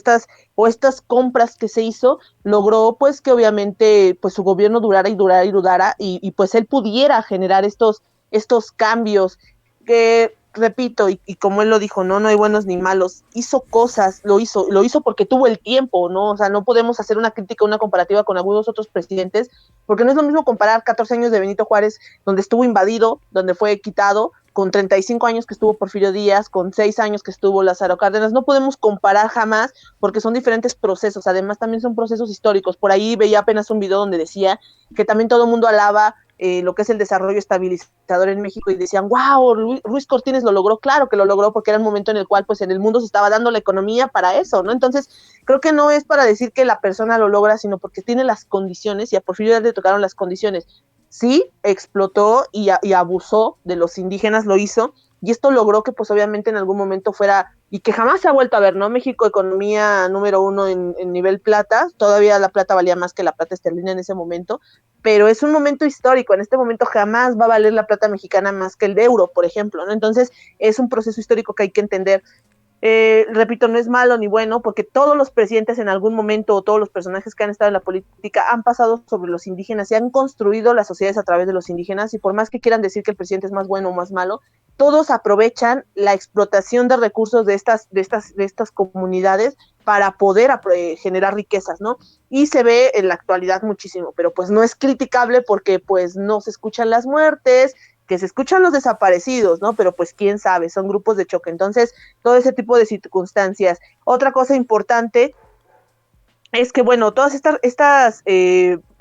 estas compras que se hizo, logró pues que obviamente pues su gobierno durara y durara y durara y pues él pudiera generar estos cambios que repito, y como él lo dijo, no hay buenos ni malos, hizo cosas, lo hizo porque tuvo el tiempo, ¿no? O sea, no podemos hacer una crítica, una comparativa con algunos otros presidentes, porque no es lo mismo comparar 14 años de Benito Juárez, donde estuvo invadido, donde fue quitado, con 35 años que estuvo Porfirio Díaz, con 6 años que estuvo Lázaro Cárdenas, no podemos comparar jamás, porque son diferentes procesos, además también son procesos históricos, por ahí veía apenas un video donde decía que también todo el mundo alaba lo que es el desarrollo estabilizador en México y decían, wow, Ruiz Cortines lo logró, claro que lo logró porque era un momento en el cual pues en el mundo se estaba dando la economía para eso, ¿no? Entonces creo que no es para decir que la persona lo logra, sino porque tiene las condiciones y a Porfirio le tocaron las condiciones. Sí, explotó y abusó de los indígenas, lo hizo, y esto logró que pues obviamente en algún momento fuera, y que jamás se ha vuelto a ver, ¿no? México economía número uno en nivel plata, todavía la plata valía más que la plata esterlina en ese momento, pero es un momento histórico, en este momento jamás va a valer la plata mexicana más que el de euro, por ejemplo, ¿no? Entonces es un proceso histórico que hay que entender. Repito, no es malo ni bueno, porque todos los presidentes en algún momento o todos los personajes que han estado en la política han pasado sobre los indígenas y han construido las sociedades a través de los indígenas y por más que quieran decir que el presidente es más bueno o más malo, todos aprovechan la explotación de recursos de estas comunidades para poder generar riquezas, ¿no? Y se ve en la actualidad muchísimo, pero pues no es criticable porque pues no se escuchan las muertes, que se escuchan los desaparecidos, ¿no? Pero pues quién sabe, son grupos de choque. Entonces, todo ese tipo de circunstancias. Otra cosa importante es que, bueno, todas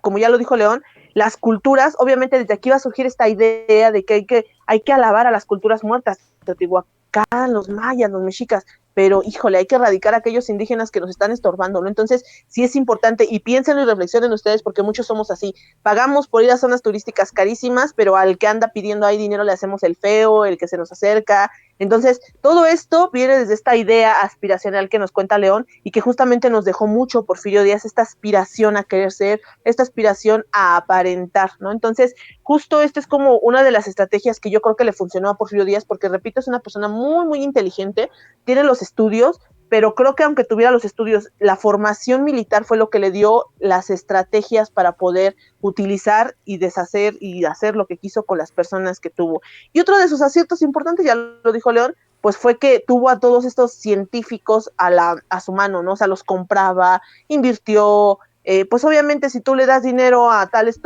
como ya lo dijo León, las culturas, obviamente desde aquí va a surgir esta idea de que hay que alabar a las culturas muertas, Teotihuacán, los mayas, los mexicas, pero híjole, hay que erradicar a aquellos indígenas que nos están estorbando, ¿no? Entonces, sí es importante, y piensen y reflexionen ustedes, porque muchos somos así, pagamos por ir a zonas turísticas carísimas, pero al que anda pidiendo ahí dinero le hacemos el feo, el que se nos acerca. Entonces, todo esto viene desde esta idea aspiracional que nos cuenta León y que justamente nos dejó mucho Porfirio Díaz, esta aspiración a querer ser, esta aspiración a aparentar, ¿no? Entonces, justo esta es como una de las estrategias que yo creo que le funcionó a Porfirio Díaz, porque repito, es una persona muy, muy inteligente, tiene los estudios, pero creo que aunque tuviera los estudios, la formación militar fue lo que le dio las estrategias para poder utilizar y deshacer y hacer lo que quiso con las personas que tuvo. Y otro de sus aciertos importantes, ya lo dijo León, pues fue que tuvo a todos estos científicos a su mano, ¿no? O sea, los compraba, invirtió, pues obviamente si tú le das dinero a tales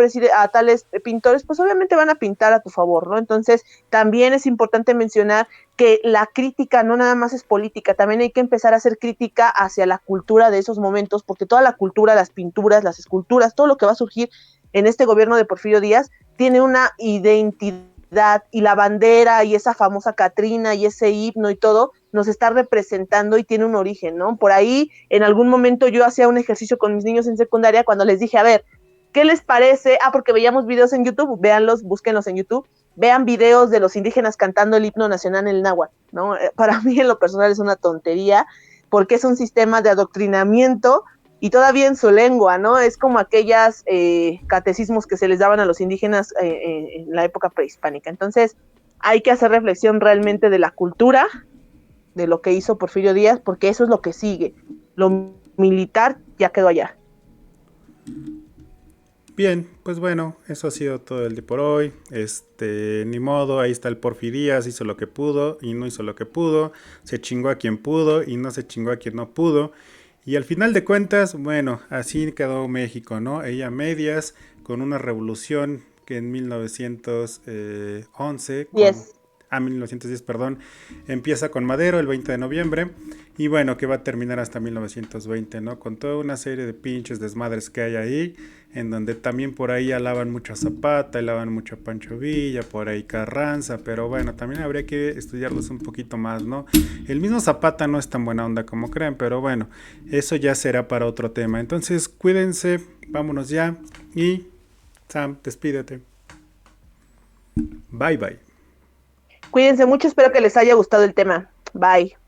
pintores, pues obviamente van a pintar a tu favor, ¿no? Entonces, también es importante mencionar que la crítica no nada más es política, también hay que empezar a hacer crítica hacia la cultura de esos momentos, porque toda la cultura, las pinturas, las esculturas, todo lo que va a surgir en este gobierno de Porfirio Díaz tiene una identidad, y la bandera y esa famosa Catrina y ese himno y todo nos está representando y tiene un origen, ¿no? Por ahí en algún momento yo hacía un ejercicio con mis niños en secundaria cuando les dije, a ver, ¿qué les parece? Porque veíamos videos en YouTube, véanlos, búsquenlos en YouTube, vean videos de los indígenas cantando el himno nacional en el náhuatl, ¿no? Para mí en lo personal es una tontería, porque es un sistema de adoctrinamiento y todavía en su lengua, ¿no? Es como aquellas catecismos que se les daban a los indígenas en la época prehispánica. Entonces, hay que hacer reflexión realmente de la cultura, de lo que hizo Porfirio Díaz, porque eso es lo que sigue. Lo militar ya quedó allá. Bien, pues bueno, eso ha sido todo el día por hoy. Ni modo, ahí está el Porfirías, hizo lo que pudo y no hizo lo que pudo, se chingó a quien pudo y no se chingó a quien no pudo. Y al final de cuentas, bueno, así quedó México, ¿no? Ella medias, con una revolución que en 1911, Yes. 1910, perdón, empieza con Madero el 20 de noviembre y bueno, que va a terminar hasta 1920, ¿no? Con toda una serie de pinches desmadres que hay ahí, en donde también por ahí alaban mucho a Zapata, alaban mucho a Pancho Villa, por ahí Carranza, pero bueno, también habría que estudiarlos un poquito más, ¿no? El mismo Zapata no es tan buena onda como creen, pero bueno, eso ya será para otro tema. Entonces, cuídense, vámonos ya y Sam, despídete. Bye bye. Cuídense mucho, espero que les haya gustado el tema. Bye.